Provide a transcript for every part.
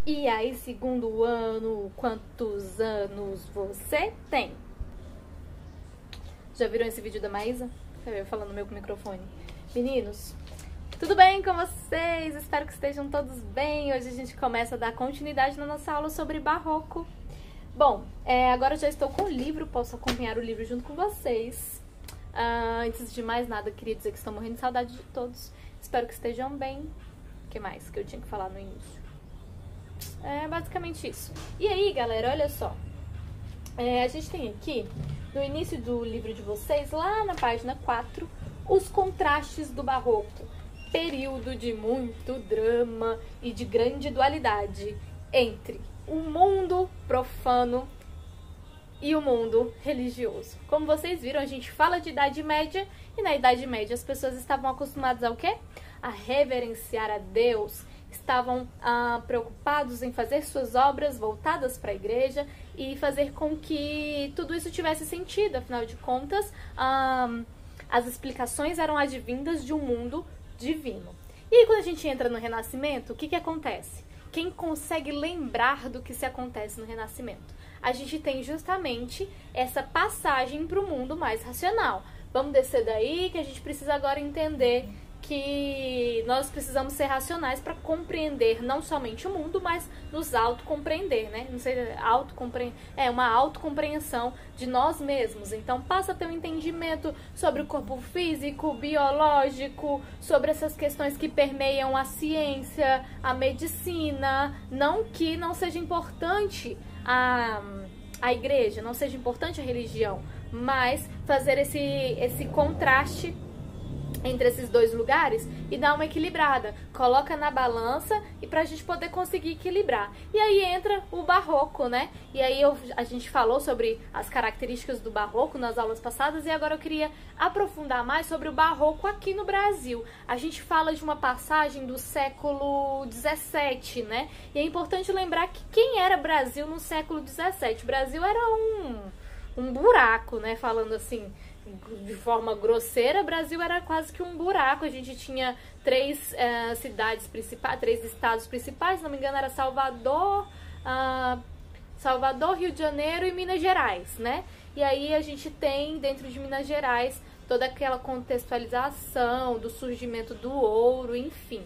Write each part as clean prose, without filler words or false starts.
E aí, segundo ano, quantos anos você tem? Já viram esse vídeo da Maísa? Eu falando no meu microfone. Meninos, tudo bem com vocês? Espero que estejam todos bem. Hoje a gente começa a dar continuidade na nossa aula sobre barroco. Bom, agora eu já estou com o livro, posso acompanhar o livro junto com vocês. Antes de mais nada, queria dizer que estou morrendo de saudade de todos. Espero que estejam bem. O que mais que eu tinha que falar no início? É basicamente isso. E aí, galera, olha só. A gente tem aqui, no início do livro de vocês, lá na página 4, os contrastes do barroco. Período de muito drama e de grande dualidade entre o mundo profano e o mundo religioso. Como vocês viram, a gente fala de Idade Média, e na Idade Média as pessoas estavam acostumadas ao quê? A reverenciar a Deus, estavam preocupados em fazer suas obras voltadas para a igreja e fazer com que tudo isso tivesse sentido. Afinal de contas, as explicações eram advindas de um mundo divino. E aí, quando a gente entra no Renascimento, o que acontece? Quem consegue lembrar do que se acontece no Renascimento? A gente tem justamente essa passagem para o mundo mais racional. Vamos descer daí, que a gente precisa agora entender que nós precisamos ser racionais para compreender não somente o mundo, mas nos autocompreender, né? Não sei, uma autocompreensão de nós mesmos. Então passa a ter um entendimento sobre o corpo físico, biológico, sobre essas questões que permeiam a ciência, a medicina. Não que não seja importante a igreja, não seja importante a religião, mas fazer esse contraste entre esses dois lugares e dar uma equilibrada, coloca na balança e pra gente poder conseguir equilibrar. E aí entra o barroco, né? E aí a gente falou sobre as características do barroco nas aulas passadas e agora eu queria aprofundar mais sobre o barroco aqui no Brasil. A gente fala de uma passagem do século XVII, né? E é importante lembrar que quem era Brasil no século XVII? O Brasil era um buraco, né? Falando assim, de forma grosseira, Brasil era quase que um buraco. A gente tinha três cidades principais, três estados principais, se não me engano era Salvador, Rio de Janeiro e Minas Gerais, né? E aí a gente tem dentro de Minas Gerais toda aquela contextualização do surgimento do ouro, enfim.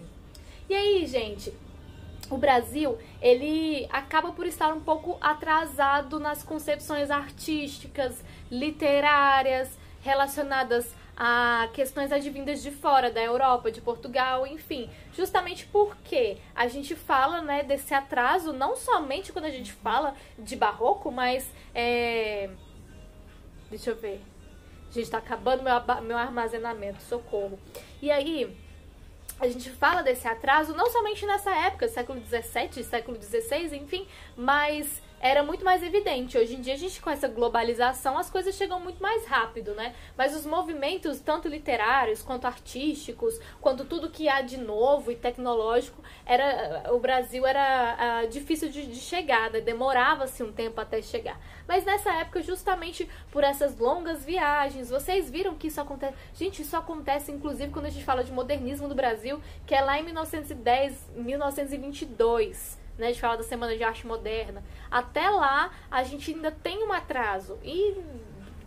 E aí, gente, o Brasil, ele acaba por estar um pouco atrasado nas concepções artísticas, literárias, relacionadas a questões advindas de fora, da Europa, de Portugal, enfim. Justamente porque a gente fala, né, desse atraso, não somente quando a gente fala de barroco, mas deixa eu ver. Gente, tá acabando meu armazenamento, socorro. E aí, a gente fala desse atraso não somente nessa época, século XVII, século XVI, enfim, mas era muito mais evidente. Hoje em dia, a gente com essa globalização, as coisas chegam muito mais rápido, né? Mas os movimentos, tanto literários, quanto artísticos, quanto tudo que há de novo e tecnológico, o Brasil era difícil de chegar, né? Demorava-se um tempo até chegar. Mas nessa época, justamente por essas longas viagens, vocês viram que isso acontece. Gente, isso acontece inclusive quando a gente fala de modernismo do Brasil, que é lá em 1910, 1922. Né, a gente fala da Semana de Arte Moderna. Até lá, a gente ainda tem um atraso. E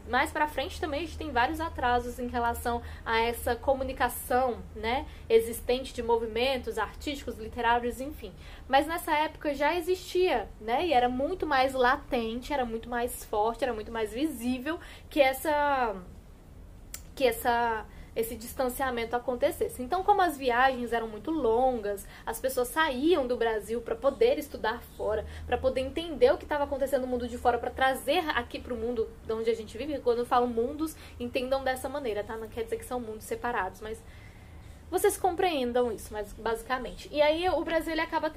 mais pra frente também a gente tem vários atrasos em relação a essa comunicação, né, existente de movimentos artísticos, literários, enfim. Mas nessa época já existia, né, e era muito mais latente, era muito mais forte, era muito mais visível que esse distanciamento acontecesse. Então, como as viagens eram muito longas, as pessoas saíam do Brasil para poder estudar fora, para poder entender o que estava acontecendo no mundo de fora, para trazer aqui para o mundo de onde a gente vive. Quando eu falo mundos, entendam dessa maneira, tá? Não quer dizer que são mundos separados, mas vocês compreendam isso, mas basicamente. E aí o Brasil ele acaba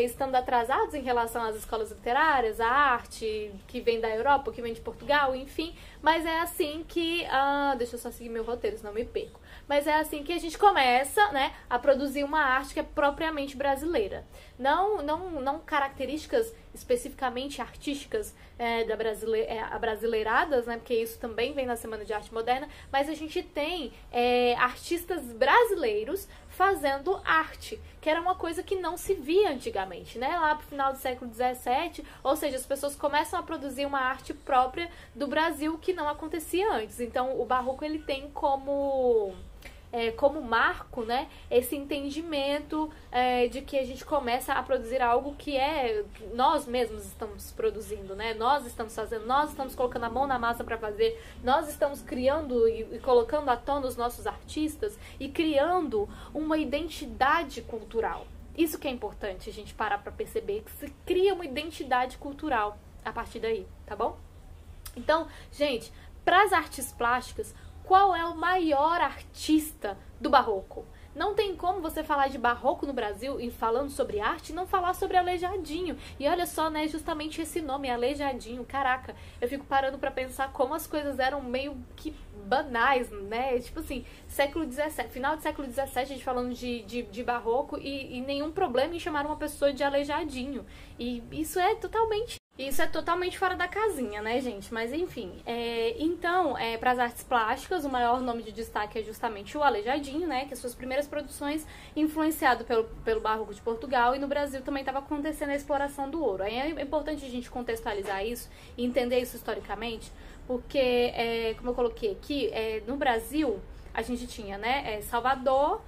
estando atrasados em relação às escolas literárias, à arte que vem da Europa, que vem de Portugal, enfim. Mas é assim que... deixa eu só seguir meu roteiro, senão eu me perco. Mas é assim que a gente começa, né, a produzir uma arte que é propriamente brasileira. Não características especificamente artísticas abrasileiradas, né, porque isso também vem na Semana de Arte Moderna, mas a gente tem artistas brasileiros fazendo arte, que era uma coisa que não se via antigamente, né? Lá pro final do século XVII, ou seja, as pessoas começam a produzir uma arte própria do Brasil que não acontecia antes. Então, o Barroco, ele tem como marco, né, esse entendimento de que a gente começa a produzir algo que nós mesmos estamos produzindo, né? Nós estamos fazendo, nós estamos colocando a mão na massa para fazer, nós estamos criando e colocando à tona os nossos artistas e criando uma identidade cultural. Isso que é importante a gente parar para perceber, que se cria uma identidade cultural a partir daí, tá bom? Então, gente, para as artes plásticas, qual é o maior artista do Barroco? Não tem como você falar de Barroco no Brasil e falando sobre arte e não falar sobre Aleijadinho. E olha só, né, justamente esse nome, Aleijadinho, caraca, eu fico parando pra pensar como as coisas eram meio que banais, né? Tipo assim, século XVII, final do século XVII, a gente falando de Barroco e nenhum problema em chamar uma pessoa de Aleijadinho. E isso é totalmente fora da casinha, né, gente? Mas enfim, então, para as artes plásticas, o maior nome de destaque é justamente o Aleijadinho, né? Que as suas primeiras produções, influenciado pelo Barroco de Portugal, e no Brasil também estava acontecendo a exploração do ouro. Aí é importante a gente contextualizar isso e entender isso historicamente, porque, como eu coloquei aqui, no Brasil a gente tinha, né, Salvador,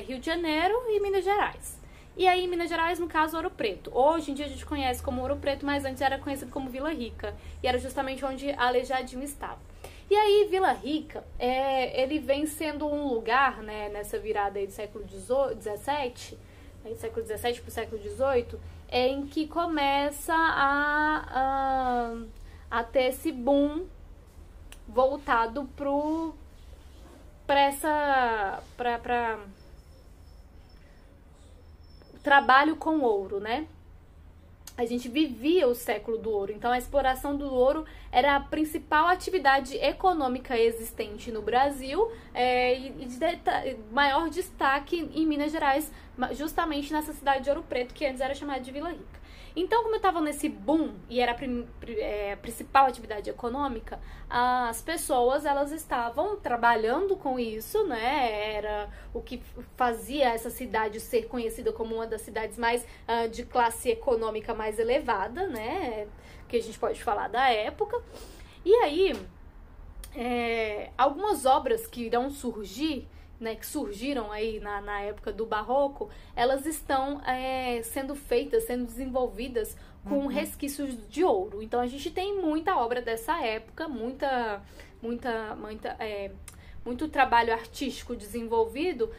Rio de Janeiro e Minas Gerais. E aí, em Minas Gerais, no caso, Ouro Preto. Hoje em dia a gente conhece como Ouro Preto, mas antes era conhecido como Vila Rica. E era justamente onde Aleijadinho estava. E aí, Vila Rica, ele vem sendo um lugar, né, nessa virada aí do século XVII, do século XVII para o século XVIII, em que começa a ter esse boom voltado para trabalho com ouro, né? A gente vivia o século do ouro, então a exploração do ouro era a principal atividade econômica existente no Brasil, e de maior destaque em Minas Gerais, justamente nessa cidade de Ouro Preto, que antes era chamada de Vila Rica. Então, como eu estava nesse boom e era a principal atividade econômica, as pessoas, elas estavam trabalhando com isso, né? Era o que fazia essa cidade ser conhecida como uma das cidades mais de classe econômica mais elevada, né? Que a gente pode falar da época. E aí, algumas obras que irão surgir, né, que surgiram aí na época do Barroco, elas estão sendo feitas, sendo desenvolvidas com resquícios de ouro. Então a gente tem muita obra dessa época, muito trabalho artístico desenvolvido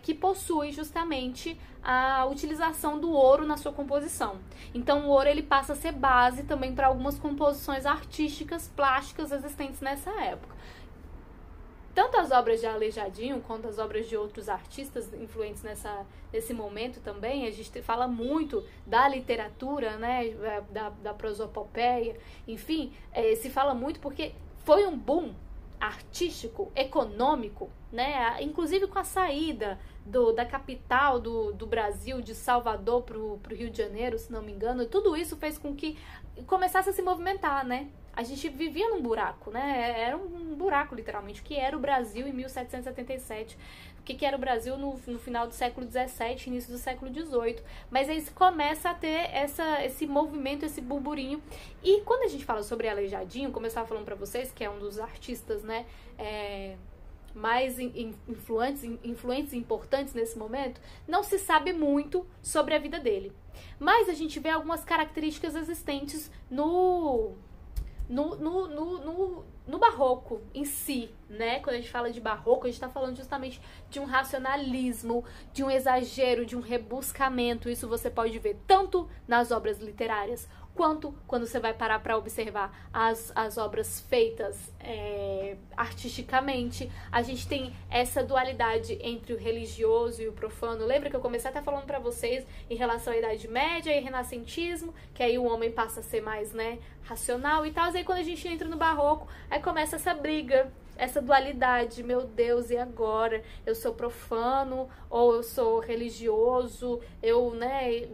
que possui justamente a utilização do ouro na sua composição. Então o ouro, ele passa a ser base também para algumas composições artísticas, plásticas existentes nessa época. Tanto as obras de Aleijadinho quanto as obras de outros artistas influentes nesse momento também, a gente fala muito da literatura, né, da prosopopeia, enfim, se fala muito porque foi um boom artístico, econômico, né, inclusive com a saída da capital do Brasil, de Salvador pro Rio de Janeiro, se não me engano, tudo isso fez com que começasse a se movimentar, né? A gente vivia num buraco, né? Era um buraco, literalmente, o que era o Brasil em 1777, o que era o Brasil no final do século XVII, início do século XVIII. Mas aí começa a ter esse movimento, esse burburinho. E quando a gente fala sobre Aleijadinho, como eu estava falando pra vocês, que é um dos artistas, né, mais influentes e importantes nesse momento, não se sabe muito sobre a vida dele. Mas a gente vê algumas características existentes no Barroco em si, né? Quando a gente fala de Barroco, a gente está falando justamente de um racionalismo, de um exagero, de um rebuscamento. Isso você pode ver tanto nas obras literárias, quanto quando você vai parar para observar as obras feitas artisticamente. A gente tem essa dualidade entre o religioso e o profano. Lembra que eu comecei até falando para vocês em relação à Idade Média e renascentismo, que aí o homem passa a ser mais, né, racional e tal. E aí quando a gente entra no Barroco, aí começa essa briga essa dualidade, meu Deus, e agora? Eu sou profano ou eu sou religioso? Eu, né,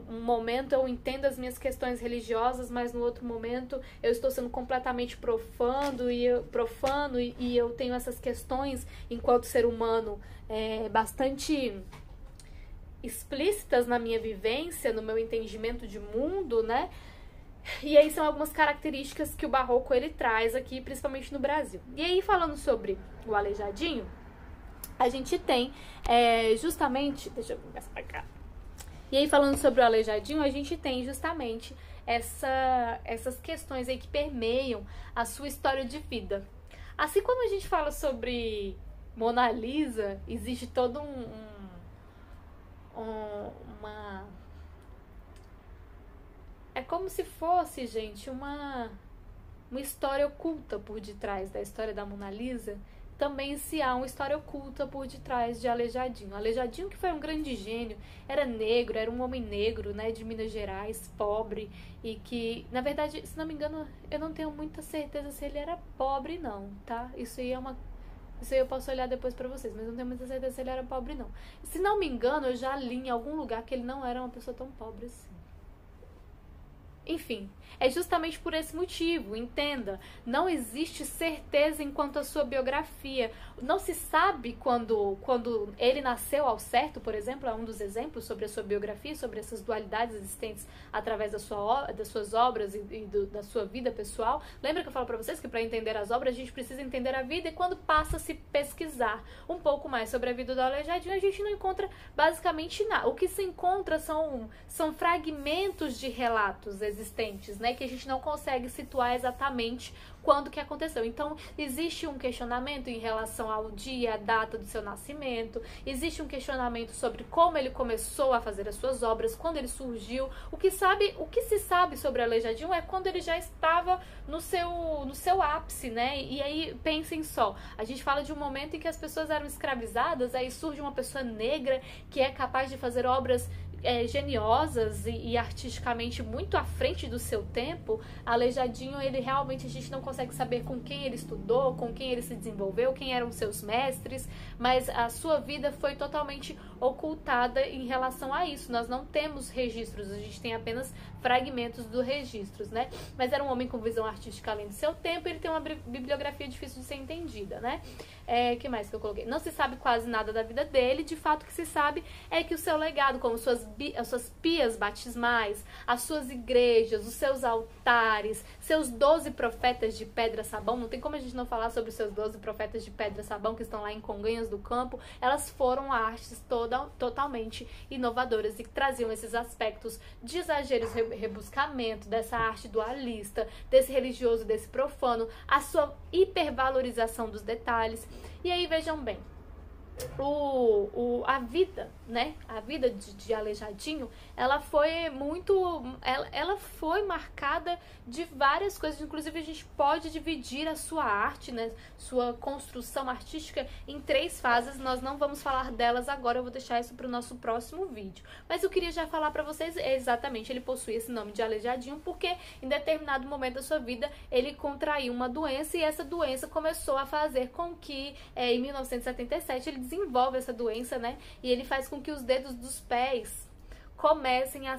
um momento eu entendo as minhas questões religiosas, mas no outro momento eu estou sendo completamente profano e eu tenho essas questões enquanto ser humano bastante explícitas na minha vivência, no meu entendimento de mundo, né? E aí são algumas características que o barroco ele traz aqui, principalmente no Brasil. E aí, falando sobre o Aleijadinho, a gente tem justamente... Deixa eu pegar pra cá. E aí, falando sobre o Aleijadinho, a gente tem justamente essas questões aí que permeiam a sua história de vida. Assim como a gente fala sobre Mona Lisa, existe todo uma... É como se fosse, gente, uma história oculta por detrás da história da Mona Lisa. Também se há uma história oculta por detrás de Aleijadinho. Aleijadinho, que foi um grande gênio, era negro, era um homem negro, né, de Minas Gerais, pobre, e que, na verdade, se não me engano, eu não tenho muita certeza se ele era pobre, não, tá? Isso aí eu posso olhar depois pra vocês, mas não tenho muita certeza se ele era pobre, não. Se não me engano, eu já li em algum lugar que ele não era uma pessoa tão pobre assim. Enfim, é justamente por esse motivo, entenda, não existe certeza enquanto à sua biografia. Não se sabe quando ele nasceu ao certo, por exemplo, é um dos exemplos sobre a sua biografia, sobre essas dualidades existentes através das suas obras e da sua vida pessoal. Lembra que eu falo pra vocês que para entender as obras a gente precisa entender a vida, e quando passa a se pesquisar um pouco mais sobre a vida do Aleijadinho, a gente não encontra basicamente nada. O que se encontra são fragmentos de relatos existentes, né, que a gente não consegue situar exatamente quando que aconteceu. Então, existe um questionamento em relação ao dia, a data do seu nascimento, existe um questionamento sobre como ele começou a fazer as suas obras, quando ele surgiu. O que se sabe sobre Aleijadinho é quando ele já estava no seu ápice, né? E aí, pensem só, a gente fala de um momento em que as pessoas eram escravizadas, aí surge uma pessoa negra que é capaz de fazer obras geniosas e artisticamente muito à frente do seu tempo. Aleijadinho, ele realmente, a gente não consegue saber com quem ele estudou, com quem ele se desenvolveu, quem eram seus mestres, mas a sua vida foi totalmente ocultada em relação a isso. Nós não temos registros, a gente tem apenas fragmentos dos registros, né? Mas era um homem com visão artística além do seu tempo, ele tem uma bibliografia difícil de ser entendida, né? Que mais que eu coloquei? Não se sabe quase nada da vida dele. De fato, o que se sabe é que o seu legado, como as suas pias batismais, as suas igrejas, os seus altares, seus 12 profetas de pedra-sabão, não tem como a gente não falar sobre os seus 12 profetas de pedra-sabão que estão lá em Congonhas do Campo. Elas foram artes totalmente inovadoras e que traziam esses aspectos de exageros, rebuscamento, dessa arte dualista, desse religioso, desse profano, a sua hipervalorização dos detalhes. E aí, vejam bem, a vida, né? A vida de Aleijadinho, ela foi marcada de várias coisas. Inclusive, a gente pode dividir a sua arte, né? Sua construção artística em 3 fases. Nós não vamos falar delas agora, eu vou deixar isso para o nosso próximo vídeo. Mas eu queria já falar para vocês, exatamente, ele possui esse nome de Aleijadinho porque em determinado momento da sua vida ele contraiu uma doença, e essa doença começou a fazer com que, em 1977, ele desenvolve essa doença, né? E ele faz com que os dedos dos pés comecem a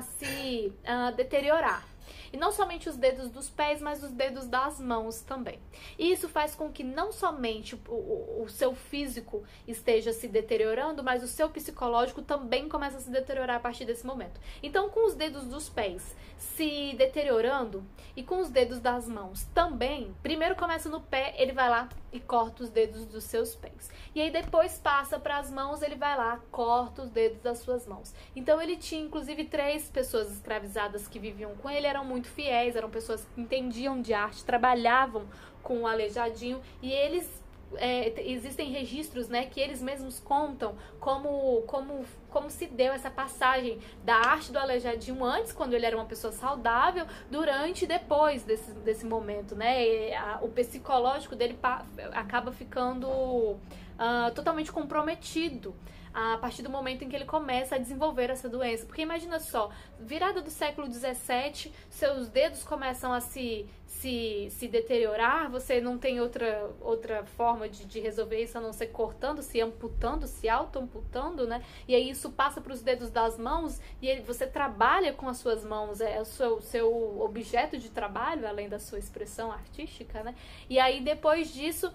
se deteriorar. E não somente os dedos dos pés, mas os dedos das mãos também. E isso faz com que não somente o seu físico esteja se deteriorando, mas o seu psicológico também começa a se deteriorar a partir desse momento. Então, com os dedos dos pés se deteriorando e com os dedos das mãos também, primeiro começa no pé, ele vai lá e corta os dedos dos seus pés. E aí depois passa para as mãos, ele vai lá, corta os dedos das suas mãos. Então ele tinha inclusive 3 pessoas escravizadas que viviam com ele, eram muito fiéis, eram pessoas que entendiam de arte, trabalhavam com o Aleijadinho, e eles existem registros, né, que eles mesmos contam como se deu essa passagem da arte do Aleijadinho antes, quando ele era uma pessoa saudável, durante e depois desse momento, né? O psicológico dele acaba ficando totalmente comprometido a partir do momento em que ele começa a desenvolver essa doença. Porque imagina só, virada do século XVII, seus dedos começam a se deteriorar, você não tem outra forma de resolver isso a não ser cortando, se amputando, se auto-amputando, né? E aí isso passa para os dedos das mãos e você trabalha com as suas mãos, é o seu objeto de trabalho, além da sua expressão artística, né? E aí depois disso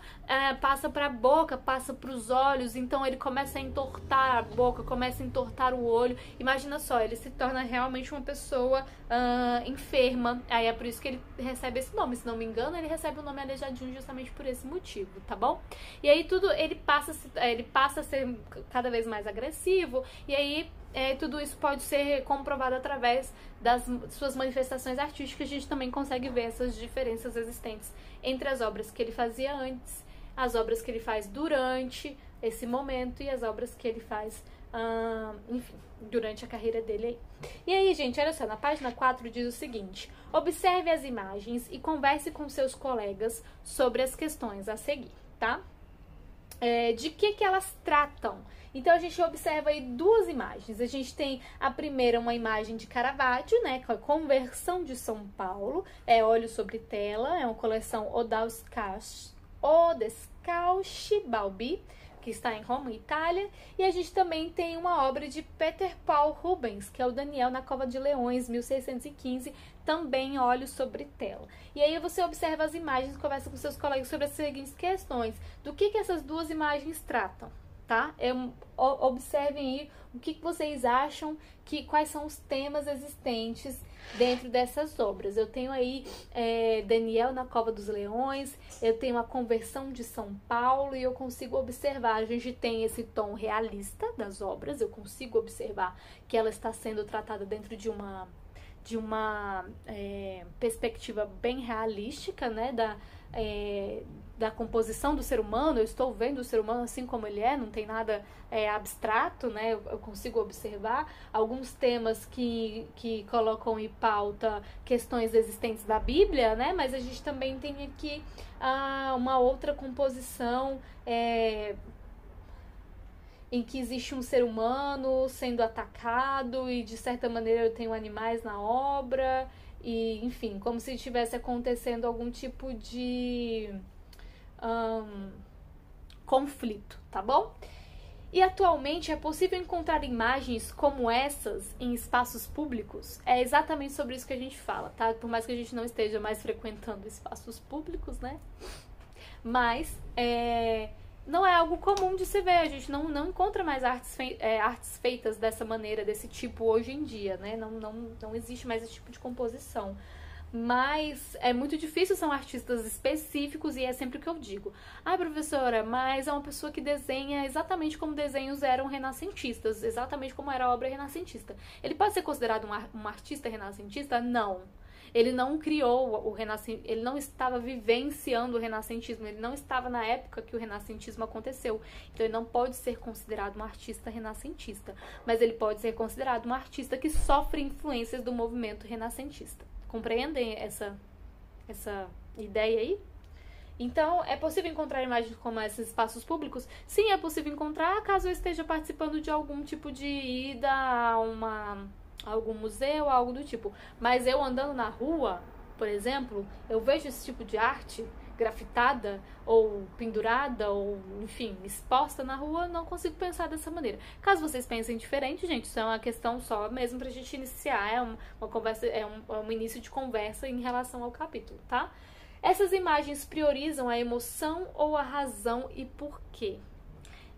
passa para a boca, passa para os olhos, então ele começa a entortar a boca, começa a entortar o olho. Imagina só, ele se torna realmente uma pessoa enferma. Aí é por isso que ele recebe esse nome, se não me engano, ele recebe o nome Aleijadinho justamente por esse motivo, tá bom? E aí tudo, ele passa a ser cada vez mais agressivo, e aí tudo isso pode ser comprovado através das suas manifestações artísticas. A gente também consegue ver essas diferenças existentes entre as obras que ele fazia antes, as obras que ele faz durante esse momento e as obras que ele faz, enfim, durante a carreira dele aí. E aí, gente, olha só, na página 4 diz o seguinte: observe as imagens e converse com seus colegas sobre as questões a seguir, tá? De que elas tratam? Então a gente observa aí duas imagens. A gente tem a primeira, uma imagem de Caravaggio, né, com a Conversão de São Paulo, óleo sobre tela, é uma coleção Odescalchi Balbi, que está em Roma, Itália. E a gente também tem uma obra de Peter Paul Rubens, que é o Daniel na Cova de Leões, 1615, também óleo sobre tela. E aí você observa as imagens, conversa com seus colegas sobre as seguintes questões. Do que essas duas imagens tratam, tá? Observem aí o que vocês acham, quais são os temas existentes dentro dessas obras. Eu tenho aí Daniel na Cova dos Leões, eu tenho a Conversão de São Paulo, e eu consigo observar, a gente tem esse tom realista das obras, eu consigo observar que ela está sendo tratada dentro de uma perspectiva bem realística, né, da composição do ser humano. Eu estou vendo o ser humano assim como ele não tem nada abstrato, né? Eu consigo observar alguns temas que colocam em pauta questões existentes da Bíblia, né? Mas a gente também tem aqui uma outra composição em que existe um ser humano sendo atacado e, de certa maneira, eu tenho animais na obra, e, enfim, como se estivesse acontecendo algum tipo de conflito, tá bom? E atualmente é possível encontrar imagens como essas em espaços públicos? É exatamente sobre isso que a gente fala, tá? Por mais que a gente não esteja mais frequentando espaços públicos, né? Mas não é algo comum de se ver, a gente não encontra mais artes feitas dessa maneira, desse tipo hoje em dia, né? Não existe mais esse tipo de composição. Mas é muito difícil, são artistas específicos, e é sempre o que eu digo. Professora, mas é uma pessoa que desenha exatamente como desenhos eram renascentistas, exatamente como era a obra renascentista. Ele pode ser considerado um artista renascentista? Não. Ele não criou o renascentismo, ele não estava vivenciando o renascentismo, ele não estava na época que o renascentismo aconteceu. Então ele não pode ser considerado um artista renascentista, mas ele pode ser considerado um artista que sofre influências do movimento renascentista. Compreendem essa ideia aí? Então, é possível encontrar imagens como esses espaços públicos? Sim, é possível encontrar, caso eu esteja participando de algum tipo de ida a algum museu, algo do tipo. Mas eu andando na rua, por exemplo, eu vejo esse tipo de arte grafitada ou pendurada ou, enfim, exposta na rua, não consigo pensar dessa maneira. Caso vocês pensem diferente, gente, isso é uma questão só mesmo pra gente iniciar, uma conversa, um início de conversa em relação ao capítulo, tá? Essas imagens priorizam a emoção ou a razão, e por quê?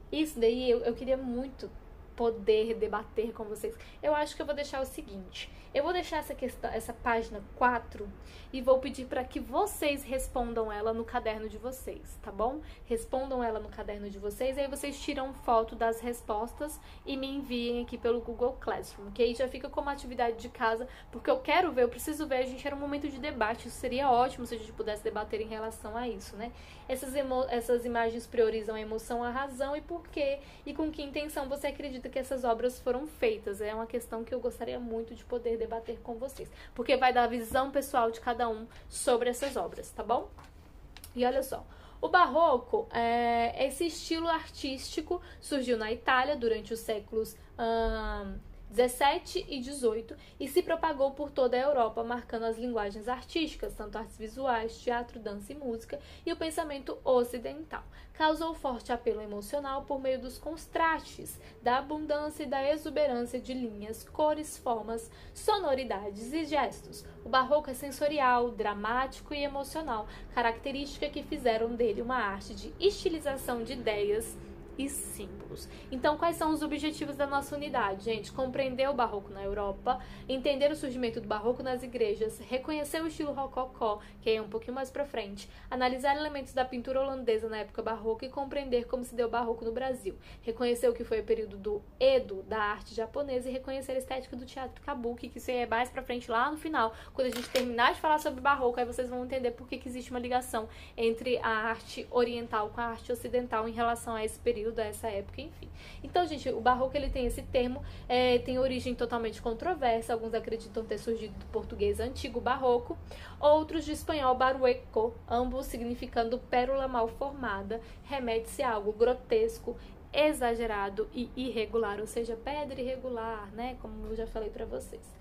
Isso daí eu queria muito poder debater com vocês. Eu acho que eu vou deixar o seguinte: eu vou deixar essa página 4 e vou pedir para que vocês respondam ela no caderno de vocês, tá bom? Respondam ela no caderno de vocês, e aí vocês tiram foto das respostas e me enviem aqui pelo Google Classroom, que aí já fica como atividade de casa, porque eu preciso ver, a gente era um momento de debate, isso seria ótimo se a gente pudesse debater em relação a isso, né? Essas imagens priorizam a emoção, a razão, e por quê? E com que intenção você acredita que essas obras foram feitas? É uma questão que eu gostaria muito de poder debater com vocês, porque vai dar a visão pessoal de cada um sobre essas obras, tá bom? E olha só, O barroco, esse estilo artístico surgiu na Itália durante os séculos 17 e 18 e se propagou por toda a Europa, marcando as linguagens artísticas, tanto artes visuais, teatro, dança e música, e o pensamento ocidental. Causou forte apelo emocional por meio dos contrastes, da abundância e da exuberância de linhas, cores, formas, sonoridades e gestos. O barroco é sensorial, dramático e emocional, característica que fizeram dele uma arte de estilização de ideias e símbolos. Então, quais são os objetivos da nossa unidade, gente? Compreender o barroco na Europa, entender o surgimento do barroco nas igrejas, reconhecer o estilo rococó, que é um pouquinho mais pra frente, analisar elementos da pintura holandesa na época barroca e compreender como se deu o barroco no Brasil, reconhecer o que foi o período do Edo, da arte japonesa, e reconhecer a estética do teatro kabuki, que isso é mais pra frente lá no final, quando a gente terminar de falar sobre barroco, aí vocês vão entender por que existe uma ligação entre a arte oriental com a arte ocidental em relação a esse período, a essa época, enfim. Então, gente, o barroco, ele tem esse termo, tem origem totalmente controversa. Alguns acreditam ter surgido do português antigo barroco, outros de espanhol barroco, ambos significando pérola mal formada, remete-se a algo grotesco, exagerado e irregular, ou seja, pedra irregular, né, como eu já falei pra vocês.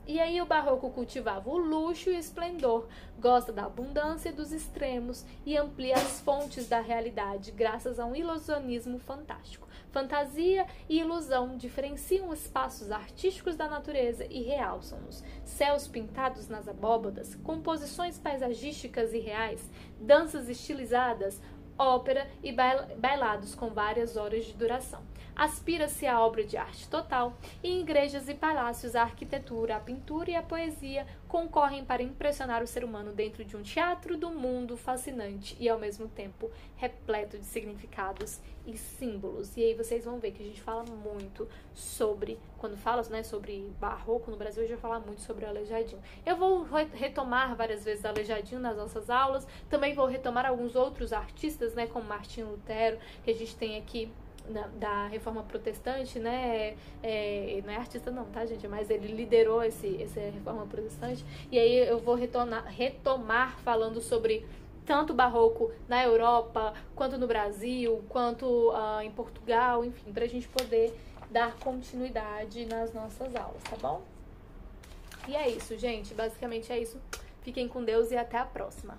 E aí o barroco cultivava o luxo e o esplendor, gosta da abundância e dos extremos e amplia as fontes da realidade graças a um ilusionismo fantástico. Fantasia e ilusão diferenciam espaços artísticos da natureza e realçam-nos. Céus pintados nas abóbadas, composições paisagísticas e reais, danças estilizadas, ópera e bailados com várias horas de duração. Aspira-se à obra de arte total e em igrejas e palácios a arquitetura, a pintura e a poesia concorrem para impressionar o ser humano dentro de um teatro do mundo fascinante e ao mesmo tempo repleto de significados e símbolos. E aí vocês vão ver que a gente fala muito sobre, quando fala, né, sobre barroco no Brasil, a gente vai falar muito sobre o Aleijadinho. Eu vou retomar várias vezes o Aleijadinho nas nossas aulas, também vou retomar alguns outros artistas, né, como Martinho Lutero, que a gente tem aqui da Reforma Protestante, né, não é artista não, tá, gente, mas ele liderou essa Reforma Protestante, e aí eu vou retomar falando sobre tanto barroco na Europa, quanto no Brasil, quanto em Portugal, enfim, pra gente poder dar continuidade nas nossas aulas, tá bom? E é isso, gente, basicamente é isso. Fiquem com Deus e até a próxima.